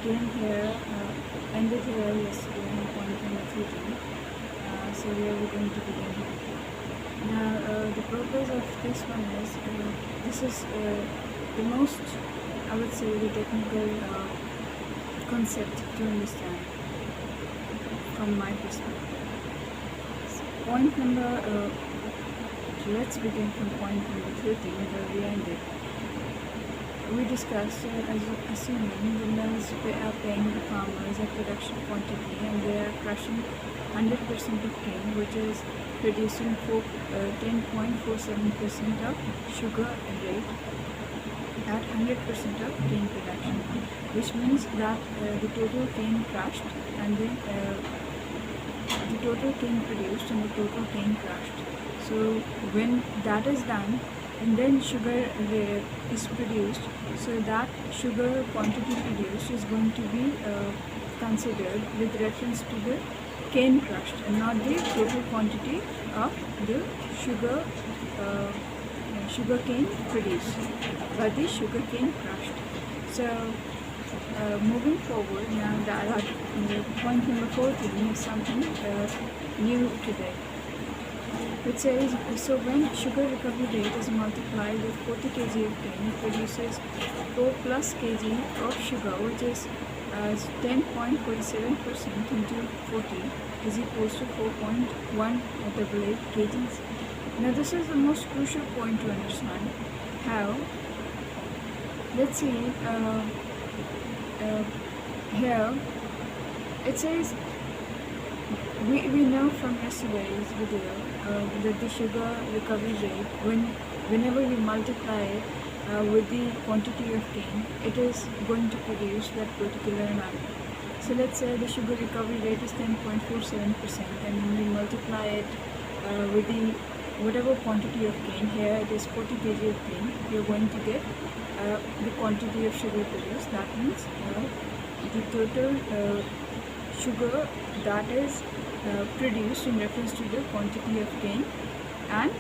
began here, ended here yesterday on point number 13. So we are going to begin here. Now, the purpose of this one is, this is the most, I would say, the technical concept to understand from my perspective. So point number, let's begin from point number 13 where we ended. We discussed, assuming the mills are paying the farmers a production quantity and they are crushing 100% of cane, which is producing 10.47% of sugar rate at 100% of cane production, which means that the total cane crushed and then the total cane produced and the total cane crushed. So when that is done, and then sugar is produced, so that sugar quantity produced is going to be considered with reference to the cane crushed and not the total quantity of the sugar cane produced, but the sugar cane crushed. So moving forward, now that point number 14 is something new today. It says, so when sugar recovery rate is multiplied with 40 kg of cane, it produces 4 plus kg of sugar, which is 10.47% into 40 is equals to 4.188 kgs. Now this is the most crucial point to understand. How? Let's see, here it says, we know from yesterday's video that the sugar recovery rate, whenever you multiply it with the quantity of cane, it is going to produce that particular amount. So let's say the sugar recovery rate is 10.47%, and when we multiply it with the whatever quantity of cane, here it is 40 kg of cane, you're going to get the quantity of sugar produced. That means the total sugar that is produced in reference to the quantity of cane and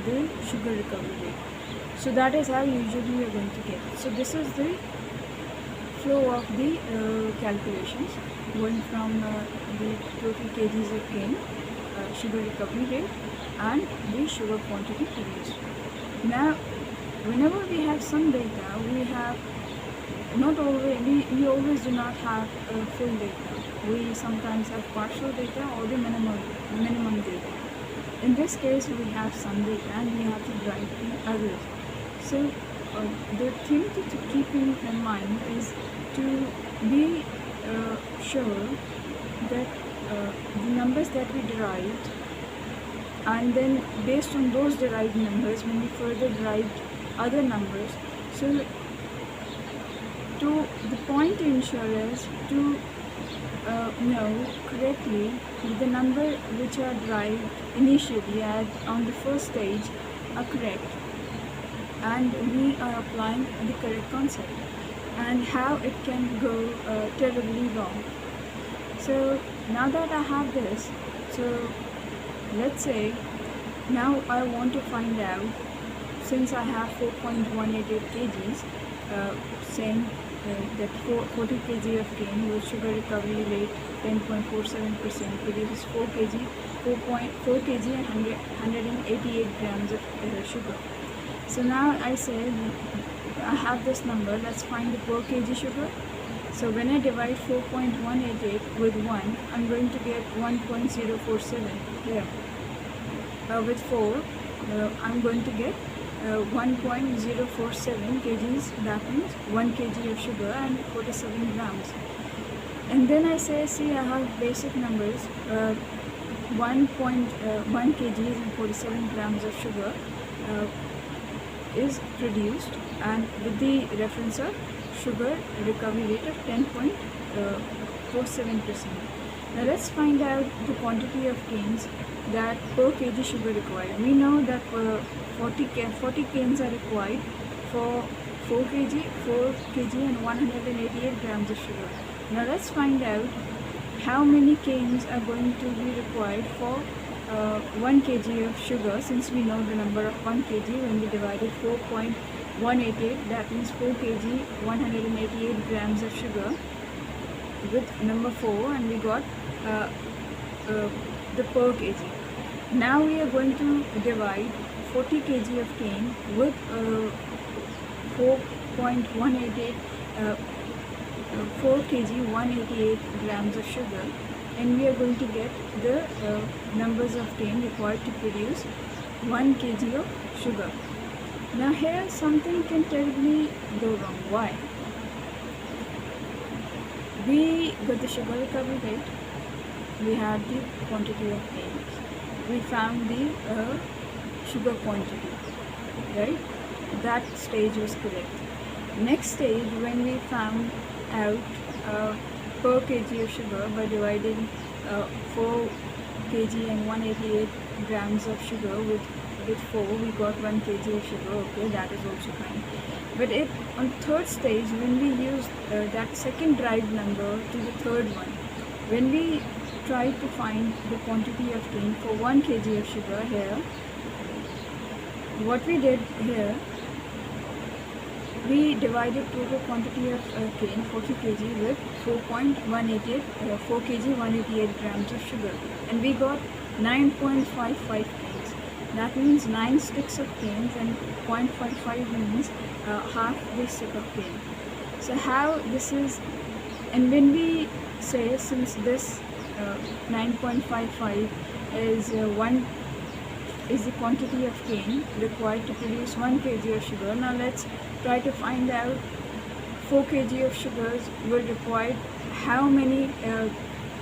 the sugar recovery rate. So that is how usually we are going to get. So this is the flow of the calculations going from the total kgs of cane, sugar recovery rate and the sugar quantity produced. Now whenever we have some data, we have not always, we always do not have full data. We sometimes have partial data or the minimum data. In this case, we have some data and we have to derive the others. So the thing to keep in mind is to be sure that the numbers that we derived, and then based on those derived numbers, when we further derived other numbers, so to the point to ensure is to know correctly the number which are derived initially on the first stage are correct, and we are applying the correct concept, and how it can go terribly wrong. So now that I have this, so let's say now I want to find out, since I have 4.188 kgs, saying that 40 kg of cane with sugar recovery rate 10.47% produces 4 kg and 188 grams of sugar. So now I say I have this number, let's find the per kg sugar. So when I divide 4.188 with 1, I'm going to get 1.047 here. With 4, I'm going to get 1.047 kgs, that means 1 kg of sugar and 47 grams. And then I say, see, I have basic numbers, 1 kgs and 47 grams of sugar is produced, and with the reference of sugar recovery rate of 10.47%. Now let's find out the quantity of canes that per kg sugar required. We know that 40 canes are required for 4 kg and 188 grams of sugar. Now let's find out how many canes are going to be required for 1 kg of sugar, since we know the number of 1 kg when we divided 4.188, that means 4 kg 188 grams of sugar with number 4 and we got uh, uh, the per kg. Now we are going to divide 40 kg of cane with 4.188 4 kg 188 grams of sugar, and we are going to get the numbers of cane required to produce 1 kg of sugar. Now here something can terribly go wrong. Why? We got the sugar recovery rate, we had the quantity of cane, we found the sugar quantity, right? That stage was correct. Next stage, when we found out per kg of sugar by dividing 4 kg and 188 grams of sugar with 4, we got 1 kg of sugar. Okay, that is also fine. But on third stage, when we use that second derived number to the third one, when we try to find the quantity of cane for 1 kg of sugar here, what we did here, we divided total quantity of cane 40 kg with 4.188 4 kg 188 grams of sugar, and we got 9.55 canes. That means 9 sticks of canes, and 0.55 means half the stick of cane. So how this is, and when we say, since this 9.55 is the quantity of cane required to produce 1 kg of sugar. Now let's try to find out 4 kg of sugars will require how many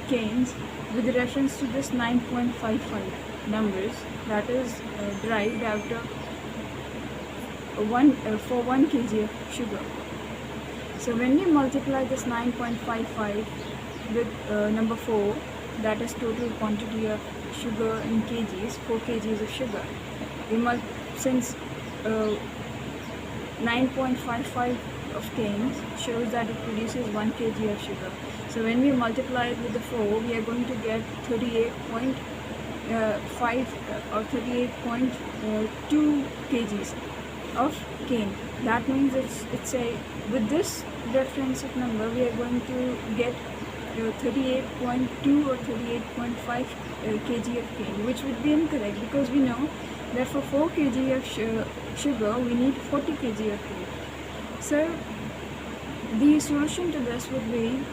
canes with reference to this 9.55 numbers that is derived out of for 1 kg of sugar. So when we multiply this 9.55 with number 4, that is total quantity of sugar in kgs, 4 kgs of sugar. Since 9.55 of canes shows that it produces 1 kg of sugar. So when we multiply it with the 4, we are going to get 38.5 or 38.2 kgs of cane. That means it's a, with this reference of number, we are going to get 38.2 or 38.5 kg of cane, which would be incorrect, because we know that for 4 kg of sugar we need 40 kg of cane. So the solution to this would be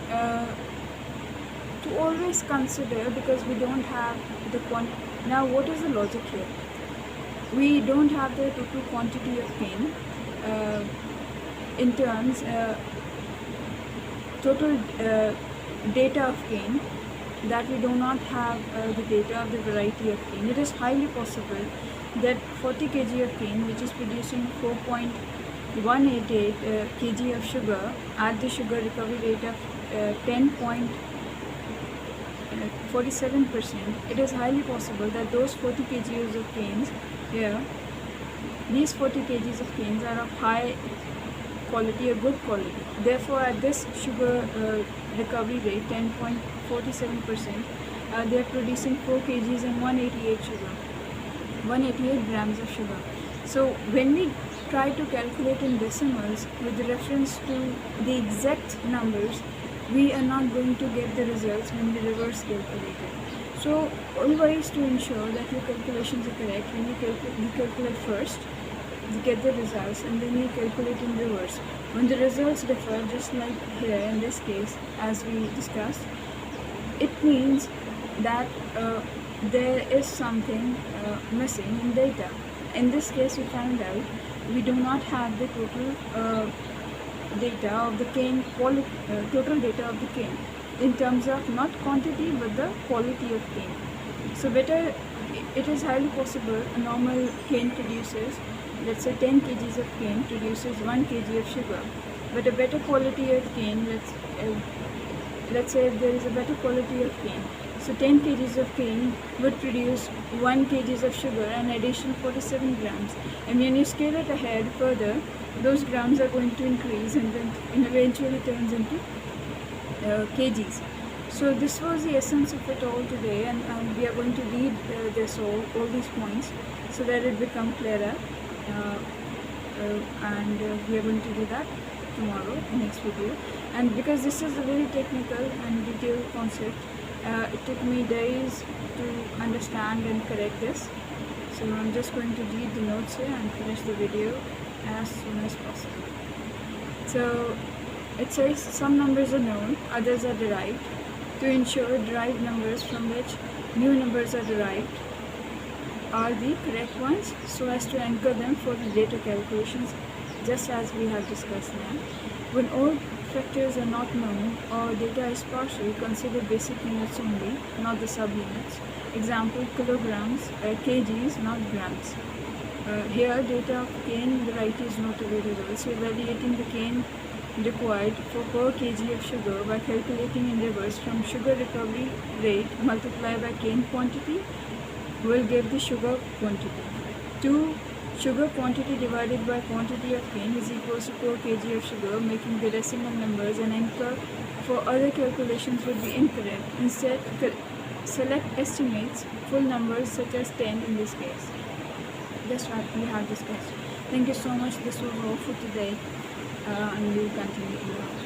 to always consider, because we don't have the quantity. Now what is the logic here? We don't have the total quantity of cane in terms total data of cane, that we do not have the data of the variety of cane. It is highly possible that 40 kg of cane, which is producing 4.188 kg of sugar at the sugar recovery rate of 10.47%, it is highly possible that those 40 kg of canes here, these 40 kg of canes are of high quality or good quality. Therefore, at this sugar recovery rate, 10.47%, they are producing 4 kgs and 188 grams of sugar. So when we try to calculate in decimals with reference to the exact numbers, we are not going to get the results when we reverse calculate it. So always, to ensure that your calculations are correct, when you calculate first, you get the results, and then you calculate in reverse. When the results differ, just like here in this case as we discussed, it means that there is something missing in data. In this case, we found out we do not have the total data of the cane quality, total data of the cane in terms of not quantity but the quality of cane. So better, it is highly possible a normal cane produces, let's say 10 kgs of cane produces 1 kg of sugar, but a better quality of cane, let's say if there is a better quality of cane, so 10 kgs of cane would produce 1 kg of sugar and additional 47 grams. And when you scale it ahead further, those grams are going to increase and then eventually turns into kgs. So this was the essence of it all today, and we are going to read all these points so that it become clearer, and we are going to do that. tomorrow in next video. And because this is a very technical and detailed concept, it took me days to understand and correct this. So I'm just going to read the notes here and finish the video as soon as possible. So it says some numbers are known, others are derived. To ensure derived numbers from which new numbers are derived are the correct ones, so as to anchor them for the later calculations, just as we have discussed now. When all factors are not known or data is partial, consider basic units only, not the subunits. Example, kilograms, kgs, not grams. Here data of cane variety is not available, so evaluating the cane required for per kg of sugar by calculating in reverse from sugar recovery rate multiplied by cane quantity will give the sugar quantity. 2. Sugar quantity divided by quantity of cane is equals to per kg of sugar, making the decimal numbers an anchor for other calculations would be incorrect. Instead, select estimates, full numbers such as 10 in this case. That's what we have discussed. Thank you so much. This was all for today, and we'll continue tomorrow.